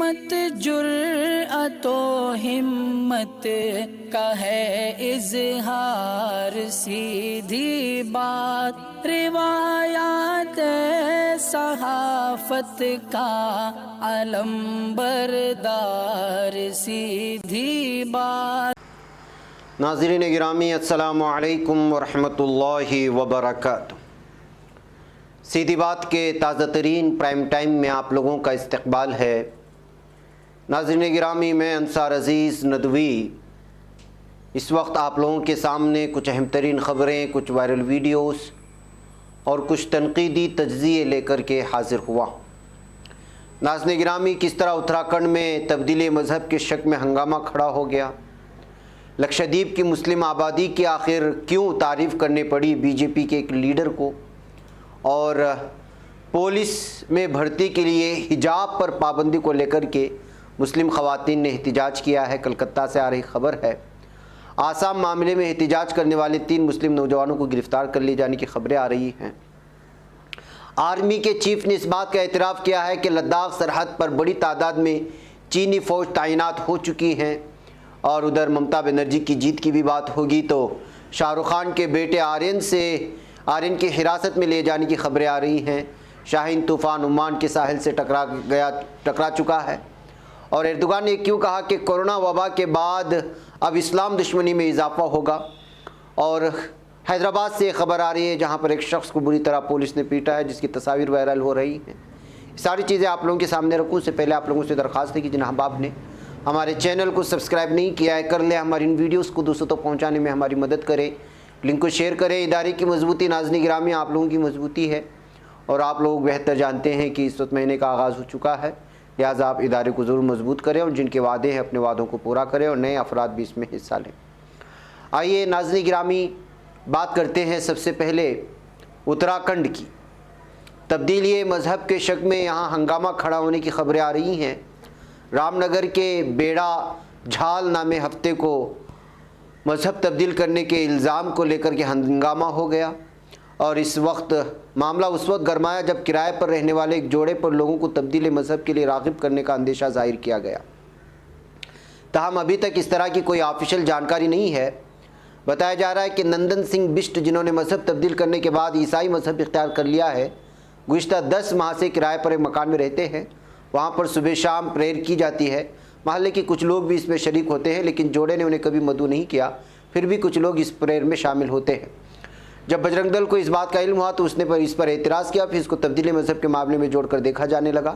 عظمت جرأت و ہمت کا ہے اظہار، سیدھی بات روایات صحافت کا علم بردار، سیدھی بات۔ ناظرین گرامی السلام علیکم ورحمۃ اللہ وبرکاتہ۔ سیدھی بات کے تازہ ترین پرائم ٹائم میں آپ لوگوں کا استقبال ہے۔ ناظرین گرامی، میں انصار عزیز ندوی اس وقت آپ لوگوں کے سامنے کچھ اہم ترین خبریں، کچھ وائرل ویڈیوز اور کچھ تنقیدی تجزیے لے کر کے حاضر ہوا۔ ناظرین گرامی، کس طرح اتراکھنڈ میں تبدیلی مذہب کے شک میں ہنگامہ کھڑا ہو گیا، لکشدیپ کی مسلم آبادی کی آخر کیوں تعریف کرنے پڑی بی جے پی کے ایک لیڈر کو، اور پولیس میں بھرتی کے لیے حجاب پر پابندی کو لے کر کے مسلم خواتین نے احتجاج کیا ہے۔ کلکتہ سے آ رہی خبر ہے۔ آسام معاملے میں احتجاج کرنے والے 3 مسلم نوجوانوں کو گرفتار کر لیے جانے کی خبریں آ رہی ہیں۔ آرمی کے چیف نے اس بات کا اعتراف کیا ہے کہ لداخ سرحد پر بڑی تعداد میں چینی فوج تعینات ہو چکی ہیں، اور ادھر ممتا بنرجی کی جیت کی بھی بات ہوگی تو شاہ رخ خان کے بیٹے آرین کی حراست میں لے جانے کی خبریں آ رہی ہیں۔ شاہین طوفان عمان کے ساحل سے ٹکرا چکا ہے، اور ایردوغان نے کیوں کہا کہ کورونا وبا کے بعد اب اسلام دشمنی میں اضافہ ہوگا۔ اور حیدرآباد سے خبر آ رہی ہے جہاں پر ایک شخص کو بری طرح پولیس نے پیٹا ہے، جس کی تصاویر وائرل ہو رہی ہیں۔ ساری چیزیں آپ لوگوں کے سامنے رکھوں سے پہلے آپ لوگوں سے درخواست ہے کہ جن احباب نے ہمارے چینل کو سبسکرائب نہیں کیا ہے کر لیں، ہماری ان ویڈیوز کو دوسروں تک پہنچانے میں ہماری مدد کریں، لنک کو شیئر کریں۔ ادارے کی مضبوطی ناظرین گرامی آپ لوگوں کی مضبوطی ہے، اور آپ لوگ بہتر جانتے ہیں کہ اس وقت مہینے کا آغاز ہو چکا ہے، لہٰذا آپ ادارے کو ضرور مضبوط کریں، اور جن کے وعدے ہیں اپنے وعدوں کو پورا کریں، اور نئے افراد بھی اس میں حصہ لیں۔ آئیے ناظرین گرامی بات کرتے ہیں سب سے پہلے اتراکھنڈ کی۔ تبدیلی مذہب کے شک میں یہاں ہنگامہ کھڑا ہونے کی خبریں آ رہی ہیں۔ رام نگر کے بیڑا جھال نامے ہفتے کو مذہب تبدیل کرنے کے الزام کو لے کر کے ہنگامہ ہو گیا، اور اس وقت معاملہ اس وقت گرمایا جب کرائے پر رہنے والے ایک جوڑے پر لوگوں کو تبدیلی مذہب کے لیے راغب کرنے کا اندیشہ ظاہر کیا گیا۔ تاہم ابھی تک اس طرح کی کوئی آفیشیل جانکاری نہیں ہے۔ بتایا جا رہا ہے کہ نندن سنگھ بسٹ، جنہوں نے مذہب تبدیل کرنے کے بعد عیسائی مذہب اختیار کر لیا ہے، گزشتہ 10 ماہ سے کرائے پر ایک مکان میں رہتے ہیں۔ وہاں پر صبح شام پریئر کی جاتی ہے۔ محلے کے کچھ لوگ بھی اس میں شریک ہوتے ہیں، لیکن جوڑے نے انہیں کبھی مدعو نہیں کیا، پھر بھی کچھ لوگ اس پریئر میں شامل ہوتے ہیں۔ جب بجرنگ دل کو اس بات کا علم ہوا تو اس نے اس پر اعتراض کیا، پھر اس کو تبدیلی مذہب کے معاملے میں جوڑ کر دیکھا جانے لگا۔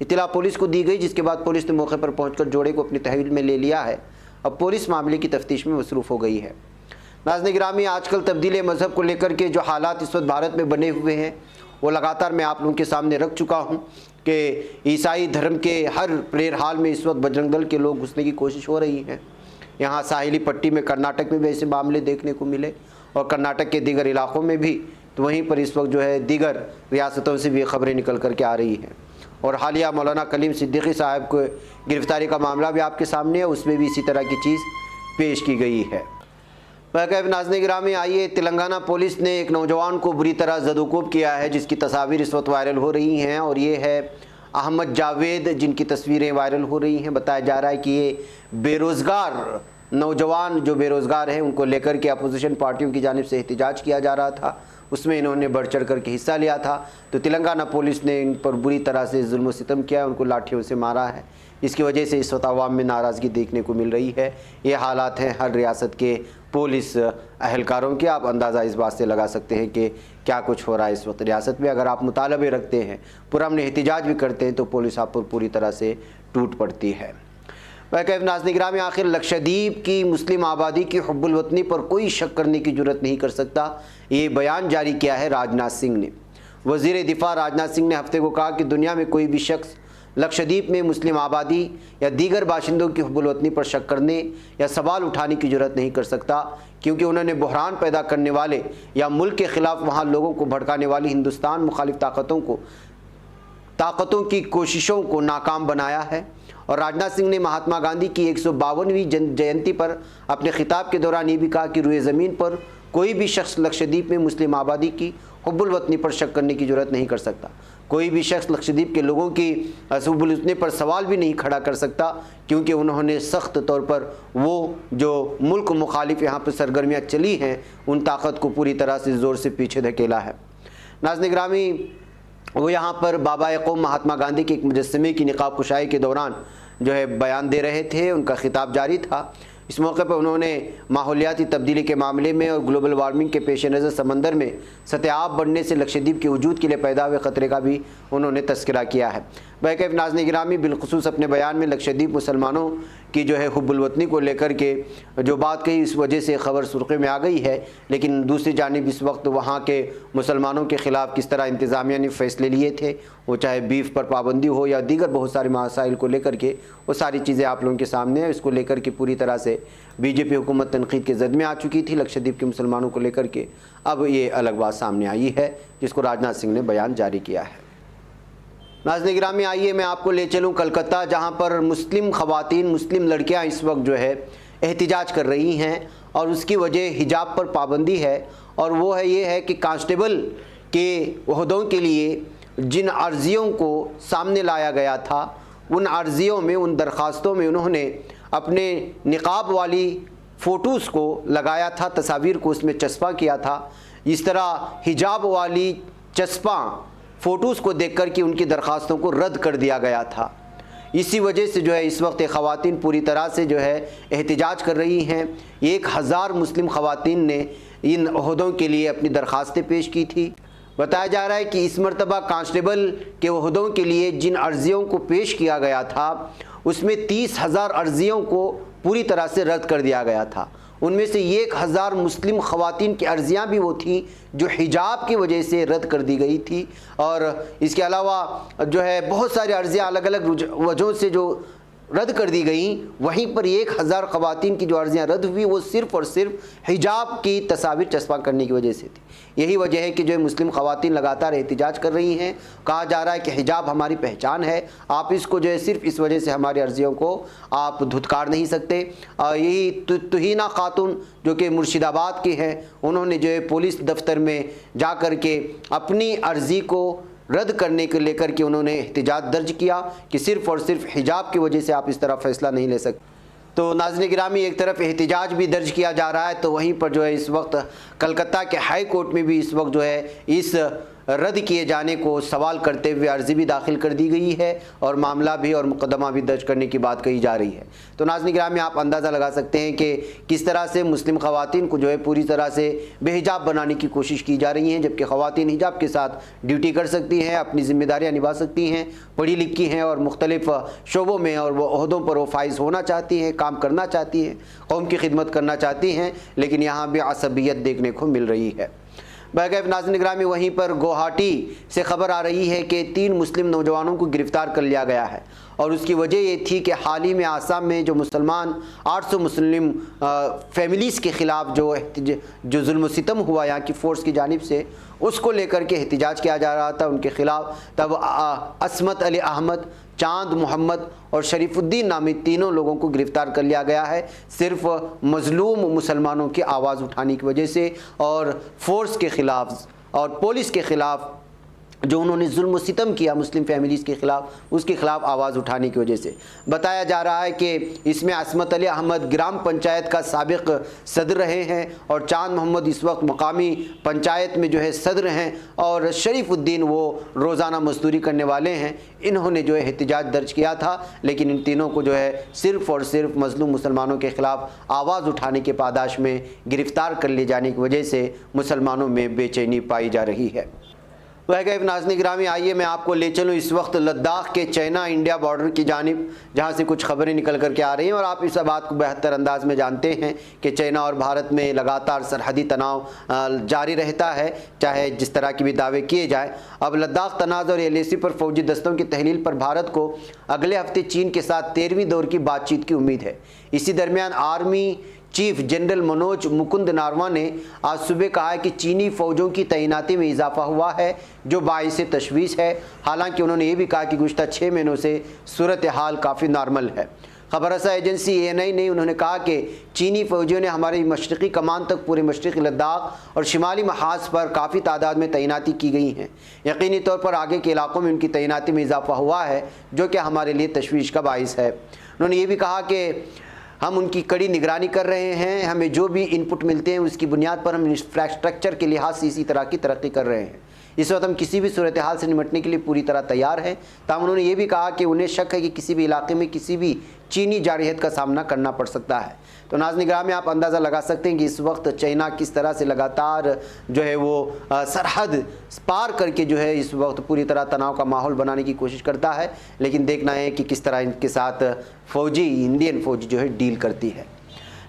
اطلاع پولیس کو دی گئی، جس کے بعد پولیس نے موقع پر پہنچ کر جوڑے کو اپنی تحویل میں لے لیا ہے۔ اب پولیس معاملے کی تفتیش میں مصروف ہو گئی ہے۔ ناظرین گرامی، آج کل تبدیلی مذہب کو لے کر کے جو حالات اس وقت بھارت میں بنے ہوئے ہیں، وہ لگاتار میں آپ لوگوں کے سامنے رکھ چکا ہوں کہ عیسائی دھرم کے ہر پریئر ہال میں اس وقت بجرنگ دل کے لوگ گھسنے کی کوشش ہو رہی ہے۔ یہاں ساحلی پٹی میں کرناٹک میں بھی ایسے معاملے دیکھنے کو ملے، اور کرناٹک کے دیگر علاقوں میں بھی، تو وہیں پر اس وقت جو ہے دیگر ریاستوں سے بھی خبریں نکل کر کے آ رہی ہیں۔ اور حالیہ مولانا کلیم صدیقی صاحب کو گرفتاری کا معاملہ بھی آپ کے سامنے ہے، اس میں بھی اسی طرح کی چیز پیش کی گئی ہے۔ ناظرین گرامی، آئیے تلنگانہ پولیس نے ایک نوجوان کو بری طرح زدوکوب کیا ہے، جس کی تصاویر اس وقت وائرل ہو رہی ہیں، اور یہ ہے احمد جاوید، جن کی تصویریں وائرل ہو رہی ہیں۔ بتایا جا رہا ہے کہ یہ بے روزگار نوجوان جو بے روزگار ہیں ان کو لے کر کے اپوزیشن پارٹیوں کی جانب سے احتجاج کیا جا رہا تھا، اس میں انہوں نے بڑھ چڑھ کر کے حصہ لیا تھا، تو تلنگانہ پولیس نے ان پر بری طرح سے ظلم و ستم کیا، ان کو لاٹھیوں سے مارا ہے۔ اس کی وجہ سے اس وقت عوام میں ناراضگی دیکھنے کو مل رہی ہے۔ یہ حالات ہیں ہر ریاست کے پولیس اہلکاروں کے، آپ اندازہ اس بات سے لگا سکتے ہیں کہ کیا کچھ ہو رہا ہے اس وقت ریاست میں۔ اگر آپ مطالبے رکھتے ہیں، پرامن احتجاج بھی کرتے ہیں، تو پولیس آپ پر پوری طرح سے ٹوٹ پڑتی ہے۔ ناظرین گرامی، آخر لکشدیپ کی مسلم آبادی کی حب الوطنی پر کوئی شک کرنے کی جرت نہیں کر سکتا، یہ بیان جاری کیا ہے راجناتھ سنگھ نے۔ وزیر دفاع راجناتھ سنگھ نے ہفتے کو کہا کہ دنیا میں کوئی بھی شخص لکشدیپ میں مسلم آبادی یا دیگر باشندوں کی حب الوطنی پر شک کرنے یا سوال اٹھانے کی جرت نہیں کر سکتا، کیونکہ انہوں نے بحران پیدا کرنے والے یا ملک کے خلاف وہاں لوگوں کو بھڑکانے والی ہندوستان مخالف طاقتوں کی کوششوں کو ناکام بنایا ہے۔ اور راجناتھ سنگھ نے مہاتما گاندھی کی 152ویں جینتی پر اپنے خطاب کے دوران یہ بھی کہا کہ روئے زمین پر کوئی بھی شخص لکشدیپ میں مسلم آبادی کی حب الوطنی پر شک کرنے کی جرت نہیں کر سکتا۔ کوئی بھی شخص لکشدیپ کے لوگوں کی حسب الحسنی پر سوال بھی نہیں کھڑا کر سکتا، کیونکہ انہوں نے سخت طور پر وہ جو ملک مخالف یہاں پر سرگرمیاں چلی ہیں ان طاقت کو پوری طرح سے زور سے پیچھے دھکیلا ہے۔ ناظرین گرامی، وہ یہاں پر بابا قوم مہاتما گاندھی کے ایک مجسمے کی نقاب کشائی کے دوران جو ہے بیان دے رہے تھے، ان کا خطاب جاری تھا۔ اس موقع پر انہوں نے ماحولیاتی تبدیلی کے معاملے میں اور گلوبل وارمنگ کے پیش نظر سمندر میں سطح آب بڑھنے سے لکشدیپ کے وجود کے لیے پیدا ہوئے خطرے کا بھی انہوں نے تذکرہ کیا ہے۔ بہرکیف ناظرین گرامی، بالخصوص اپنے بیان میں لکشدیپ مسلمانوں کی جو ہے حب الوطنی کو لے کر کے جو بات کہی، اس وجہ سے خبر سرخی میں آ گئی ہے، لیکن دوسری جانب اس وقت وہاں کے مسلمانوں کے خلاف کس طرح انتظامیہ نے فیصلے لیے تھے، وہ چاہے بیف پر پابندی ہو یا دیگر بہت سارے مسائل کو لے کر کے، وہ ساری چیزیں آپ لوگوں کے سامنے ہیں۔ اس کو لے کر کے پوری طرح سے بی جے پی حکومت تنقید کے زد میں آ چکی تھی لکشدیپ کے مسلمانوں کو لے کر کے، اب یہ الگ بات سامنے آئی ہے جس کو راجناتھ سنگھ نے بیان جاری کیا ہے۔ ناظرین گرامی، آئیے میں آپ کو لے چلوں کلکتہ، جہاں پر مسلم خواتین، مسلم لڑکیاں اس وقت جو ہے احتجاج کر رہی ہیں، اور اس کی وجہ حجاب پر پابندی ہے، اور وہ ہے یہ ہے کہ کانسٹیبل کے عہدوں کے لیے جن عرضیوں کو سامنے لایا گیا تھا، ان عرضیوں میں، ان درخواستوں میں انہوں نے اپنے نقاب والی فوٹوز کو لگایا تھا، تصاویر کو اس میں چسپاں کیا تھا۔ اس طرح حجاب والی چسپاں فوٹوز کو دیکھ کر کے ان کی درخواستوں کو رد کر دیا گیا تھا۔ اسی وجہ سے جو ہے اس وقت خواتین پوری طرح سے جو ہے احتجاج کر رہی ہیں۔ 1000 مسلم خواتین نے ان عہدوں کے لیے اپنی درخواستیں پیش کی تھی۔ بتایا جا رہا ہے کہ اس مرتبہ کانسٹیبل کے عہدوں کے لیے جن عرضیوں کو پیش کیا گیا تھا، اس میں 30,000 عرضیوں کو پوری طرح سے رد کر دیا گیا تھا۔ ان میں سے 1000 مسلم خواتین کی عرضیاں بھی وہ تھیں جو حجاب کی وجہ سے رد کر دی گئی تھی، اور اس کے علاوہ جو ہے بہت ساری عرضیاں الگ الگ وجہوں سے جو رد کر دی گئیں۔ وہیں پر 1000 خواتین کی جو عرضیاں رد ہوئی وہ صرف اور صرف حجاب کی تصاویر چسپاں کرنے کی وجہ سے تھی۔ یہی وجہ ہے کہ جو مسلم خواتین لگاتار احتجاج کر رہی ہیں۔ کہا جا رہا ہے کہ حجاب ہماری پہچان ہے، آپ اس کو جو ہے صرف اس وجہ سے ہماری عرضیوں کو آپ دھتکار نہیں سکتے۔ یہی توہینہ خاتون جو کہ مرشد آباد کی ہیں، انہوں نے جو ہے پولیس دفتر میں جا کر کے اپنی عرضی کو رد کرنے کو لے کر کے انہوں نے احتجاج درج کیا کہ صرف اور صرف حجاب کی وجہ سے آپ اس طرح فیصلہ نہیں لے سکتے۔ تو ناظرین گرامی، ایک طرف احتجاج بھی درج کیا جا رہا ہے، تو وہیں پر جو ہے اس وقت کلکتہ کے ہائی کورٹ میں بھی اس وقت جو ہے اس رد کیے جانے کو سوال کرتے ہوئے عرضی بھی داخل کر دی گئی ہے، اور معاملہ بھی اور مقدمہ بھی درج کرنے کی بات کہی جا رہی ہے۔ تو ناظرین گرامی، آپ اندازہ لگا سکتے ہیں کہ کس طرح سے مسلم خواتین کو جو ہے پوری طرح سے بے حجاب بنانے کی کوشش کی جا رہی ہیں، جبکہ خواتین حجاب کے ساتھ ڈیوٹی کر سکتی ہیں، اپنی ذمہ داریاں نبھا سکتی ہیں، پڑھی لکھی ہیں اور مختلف شعبوں میں اور وہ عہدوں پر وہ فائز ہونا چاہتی ہیں، کام کرنا چاہتی ہیں، قوم کی خدمت کرنا چاہتی ہیں، لیکن یہاں بھی عصبیت دیکھنے کو مل رہی ہے۔ بہرکیف ناظرین گرامی، وہیں پر گوہاٹی سے خبر آ رہی ہے کہ 3 مسلم نوجوانوں کو گرفتار کر لیا گیا ہے، اور اس کی وجہ یہ تھی کہ حال ہی میں آسام میں جو مسلمان 800 مسلم فیملیز کے خلاف جو ظلم و ستم ہوا یہاں کی فورس کی جانب سے، اس کو لے کر کے احتجاج کیا جا رہا تھا ان کے خلاف۔ تب عصمت علی احمد، چاند محمد اور شریف الدین نامی 3 لوگوں کو گرفتار کر لیا گیا ہے، صرف مظلوم مسلمانوں کی آواز اٹھانے کی وجہ سے، اور فورس کے خلاف اور پولیس کے خلاف جو انہوں نے ظلم و ستم کیا مسلم فیملیز کے خلاف، اس کے خلاف آواز اٹھانے کی وجہ سے۔ بتایا جا رہا ہے کہ اس میں عصمت علی احمد گرام پنچایت کا سابق صدر رہے ہیں، اور چاند محمد اس وقت مقامی پنچایت میں جو ہے صدر ہیں، اور شریف الدین وہ روزانہ مزدوری کرنے والے ہیں۔ انہوں نے جو ہے احتجاج درج کیا تھا، لیکن ان تینوں کو جو ہے صرف اور صرف مظلوم مسلمانوں کے خلاف آواز اٹھانے کے پاداش میں گرفتار کر لیے جانے کی وجہ سے مسلمانوں میں بے چینی پائی جا رہی ہے۔ بہرکیف ناظرین گرامی، آئیے میں آپ کو لے چلوں اس وقت لداخ کے چائنا انڈیا بارڈر کی جانب، جہاں سے کچھ خبریں نکل کر کے آ رہی ہیں، اور آپ اس بات کو بہتر انداز میں جانتے ہیں کہ چائنا اور بھارت میں لگاتار سرحدی تناؤ جاری رہتا ہے، چاہے جس طرح کی بھی دعوے کیے جائیں۔ اب لداخ تنازع اور LAC پر فوجی دستوں کی تحلیل پر بھارت کو اگلے ہفتے چین کے ساتھ 13ویں دور کی بات چیت کی امید ہے۔ اسی درمیان آرمی چیف جنرل منوج مکند ناروا نے آج صبح کہا ہے کہ چینی فوجوں کی تعیناتی میں اضافہ ہوا ہے جو باعث تشویش ہے، حالانکہ انہوں نے یہ بھی کہا کہ گزشتہ 6 مہینوں سے صورتحال کافی نارمل ہے۔ خبر رساں ایجنسی ANI نے انہوں نے کہا کہ چینی فوجیوں نے ہماری مشرقی کمان تک پورے مشرقی لداخ اور شمالی محاذ پر کافی تعداد میں تعیناتی کی گئی ہیں، یقینی طور پر آگے کے علاقوں میں ان کی تعیناتی میں اضافہ ہوا ہے جو کہ ہمارے لیے تشویش کا باعث ہے۔ انہوں نے یہ بھی کہا کہ ہم ان کی کڑی نگرانی کر رہے ہیں، ہمیں جو بھی ان پٹ ملتے ہیں اس کی بنیاد پر ہم انفراسٹرکچر کے لحاظ سے اسی طرح کی ترقی کر رہے ہیں۔ اس وقت ہم کسی بھی صورتحال سے نمٹنے کے لیے پوری طرح تیار ہیں۔ تاہم انہوں نے یہ بھی کہا کہ انہیں شک ہے کہ کسی بھی علاقے میں کسی بھی چینی جارحیت کا سامنا کرنا پڑ سکتا ہے۔ تو ناظرین گرامی، آپ اندازہ لگا سکتے ہیں کہ اس وقت چائنا کس طرح سے لگاتار جو ہے وہ سرحد پار کر کے جو ہے اس وقت پوری طرح تناؤ کا ماحول بنانے کی کوشش کرتا ہے، لیکن دیکھنا ہے کہ کس طرح ان کے ساتھ انڈین فوج جو ہے ڈیل کرتی ہے۔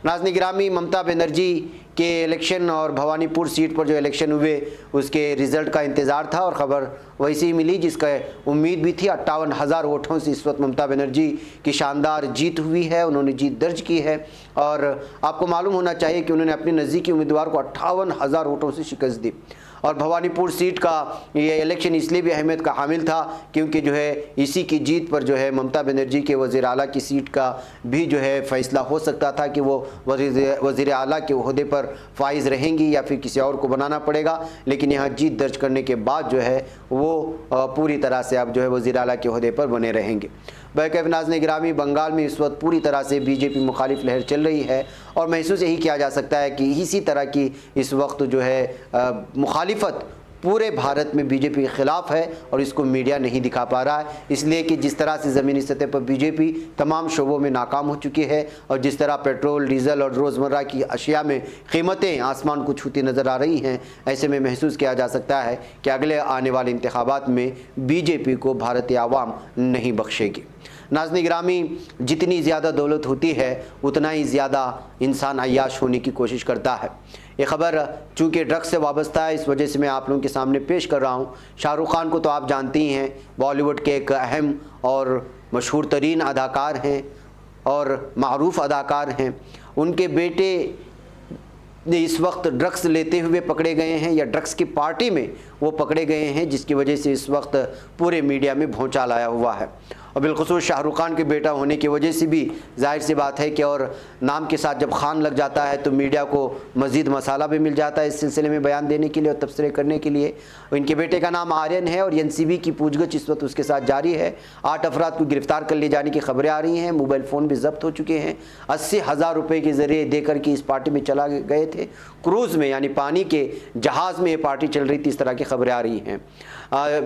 ناظرین گرامی، ممتا بنرجی کے الیکشن اور بھوانی پور سیٹ پر جو الیکشن ہوئے اس کے رزلٹ کا انتظار تھا اور خبر ویسی ہی ملی جس کا امید بھی تھی۔ 58,000 ووٹوں سے اس وقت ممتا بنرجی کی شاندار جیت ہوئی ہے، انہوں نے جیت درج کی ہے اور آپ کو معلوم ہونا چاہیے کہ انہوں نے اپنے نزدیکی امیدوار کو 58,000 ووٹوں سے شکست دی۔ اور بھوانی پور سیٹ کا یہ الیکشن اس لیے بھی اہمیت کا حامل تھا کیونکہ جو ہے اسی کی جیت پر جو ہے ممتا بنرجی کے وزیر اعلیٰ کی سیٹ کا بھی جو ہے فیصلہ ہو سکتا تھا کہ وہ وزیر اعلیٰ کے عہدے پر فائز رہیں گی یا پھر کسی اور کو بنانا پڑے گا، لیکن یہاں جیت درج کرنے کے بعد جو ہے وہ پوری طرح سے اب جو ہے وزیر اعلیٰ کے عہدے پر بنے رہیں گے۔ بہرکیف ناظرین گرامی، بنگال میں اس وقت پوری طرح سے BJP مخالف لہر چل رہی ہے اور محسوس یہی کیا جا سکتا ہے کہ اسی طرح کی اس وقت جو ہے مخالفت پورے بھارت میں BJP کے خلاف ہے اور اس کو میڈیا نہیں دکھا پا رہا ہے، اس لیے کہ جس طرح سے زمینی سطح پر BJP تمام شعبوں میں ناکام ہو چکی ہے اور جس طرح پیٹرول، ڈیزل اور روزمرہ کی اشیاء میں قیمتیں آسمان کو چھوتی نظر آ رہی ہیں، ایسے میں محسوس کیا جا سکتا ہے کہ اگلے آنے والے انتخابات میں BJP کو بھارتی عوام نہیں بخشے گی۔ ناظرین گرامی، جتنی زیادہ دولت ہوتی ہے اتنا ہی زیادہ انسان عیاش ہونے کی کوشش کرتا ہے۔ یہ خبر چونکہ ڈرگس سے وابستہ ہے اس وجہ سے میں آپ لوگوں کے سامنے پیش کر رہا ہوں۔ شاہ رخ خان کو تو آپ جانتے ہی ہیں، بالی ووڈ کے ایک اہم اور مشہور ترین اداکار ہیں اور معروف اداکار ہیں۔ ان کے بیٹے اس وقت ڈرگس لیتے ہوئے پکڑے گئے ہیں یا ڈرگس کی پارٹی میں وہ پکڑے گئے ہیں، جس کی وجہ سے اس وقت پورے میڈیا میں بھونچال آیا ہوا ہے اور بالخصوص شاہ رخ خان کے بیٹا ہونے کی وجہ سے بھی ظاہر سی بات ہے کہ اور نام کے ساتھ جب خان لگ جاتا ہے تو میڈیا کو مزید مسالہ بھی مل جاتا ہے اس سلسلے میں بیان دینے کے لیے اور تبصرے کرنے کے لیے۔ ان کے بیٹے کا نام آرین ہے اور NCB کی پوچھ گچھ اس وقت اس کے ساتھ جاری ہے۔ 8 افراد کو گرفتار کر لیے جانے کی خبریں آ رہی ہیں، موبائل فون بھی ضبط ہو چکے ہیں۔ 80,000 روپے کے ذریعے دے کر کے اس پارٹی میں چلا گئے تھے، کروز میں یعنی پانی کے جہاز میں یہ پارٹی چل رہی تھی، اس طرح کی خبریں آ رہی ہیں۔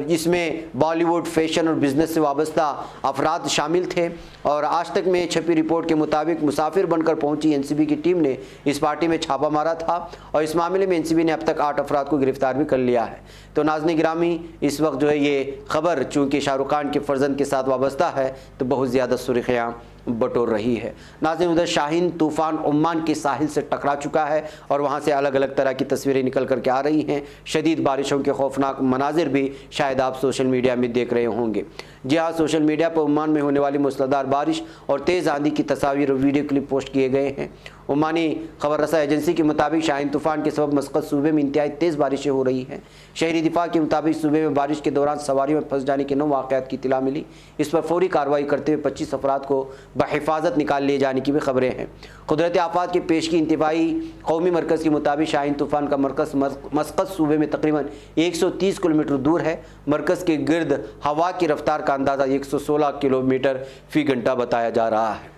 اس میں بالی ووڈ، فیشن اور بزنس سے وابستہ افراد شامل تھے اور آج تک میں چھپی رپورٹ کے مطابق مسافر بن کر پہنچی NCB کی ٹیم نے اس پارٹی میں چھاپا مارا تھا اور اس معاملے میں NCB نے اب تک 8 افراد کو گرفتار بھی کر لیا ہے۔ تو ناظرین گرامی، اس وقت جو ہے یہ خبر چونکہ شاہ رخ خان کے فرزند کے ساتھ وابستہ ہے تو بہت زیادہ سرخیاں بٹور رہی ہے۔ ناظرین، ادھر شاہین طوفان عمان کے ساحل سے ٹکرا چکا ہے اور وہاں سے الگ الگ طرح کی تصویریں نکل کر کے آ رہی ہیں۔ شدید بارشوں کے خوفناک مناظر بھی شاید آپ سوشل میڈیا میں دیکھ رہے ہوں گے۔ جی ہاں، سوشل میڈیا پر عمان میں ہونے والی موسلادھار بارش اور تیز آندھی کی تصاویر اور ویڈیو کلپ پوسٹ کیے گئے ہیں۔ عمانی خبر رساں ایجنسی کے مطابق شاہین طوفان کے سبب مسقط صوبے میں انتہائی تیز بارشیں ہو رہی ہیں۔ شہری دفاع کے مطابق صوبے میں بارش کے دوران سواریوں میں پھنس جانے کے 9 واقعات کی اطلاع ملی۔ اس پر فوری کارروائی کرتے ہوئے 25 افراد کو بحفاظت نکال لیے جانے کی بھی خبریں ہیں۔ قدرتی آفات کی پیشگی انتباہی قومی مرکز کے مطابق شاہین طوفان کا مرکز مسقط صوبے میں تقریباً 130 کلومیٹر دور ہے۔ مرکز کے گرد ہوا کی رفتار کا اندازہ 116 کلومیٹر فی گھنٹہ بتایا جا رہا ہے۔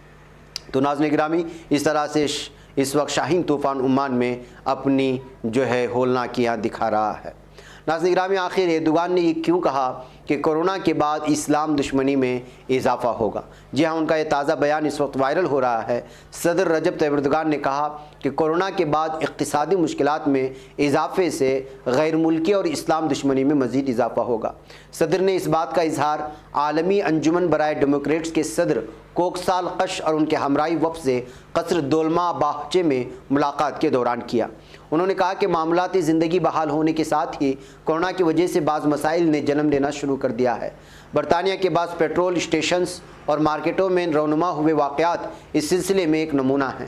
تو ناظرین گرامی، اس طرح سے اس وقت شاہین طوفان عمان میں اپنی جو ہے ہولناکیاں دکھا رہا ہے۔ ناظرین گرامی، آخر ایردوغان نے یہ کیوں کہا کہ کورونا کے بعد اسلام دشمنی میں اضافہ ہوگا؟ جی ہاں، ان کا یہ تازہ بیان اس وقت وائرل ہو رہا ہے۔ صدر رجب طیب ایردوغان نے کہا کہ کورونا کے بعد اقتصادی مشکلات میں اضافے سے غیر ملکی اور اسلام دشمنی میں مزید اضافہ ہوگا۔ صدر نے اس بات کا اظہار عالمی انجمن برائے ڈیموکریٹس کے صدر کوکسال قش اور ان کے ہمراہی وفد سے قصر دولما باغچے میں ملاقات کے دوران کیا۔ انہوں نے کہا کہ معاملاتی زندگی بحال ہونے کے ساتھ ہی کورونا کی وجہ سے بعض مسائل نے جنم لینا شروع کر دیا ہے۔ برطانیہ کے بعض پیٹرول اسٹیشنز اور مارکیٹوں میں رونما ہوئے واقعات اس سلسلے میں ایک نمونہ ہیں۔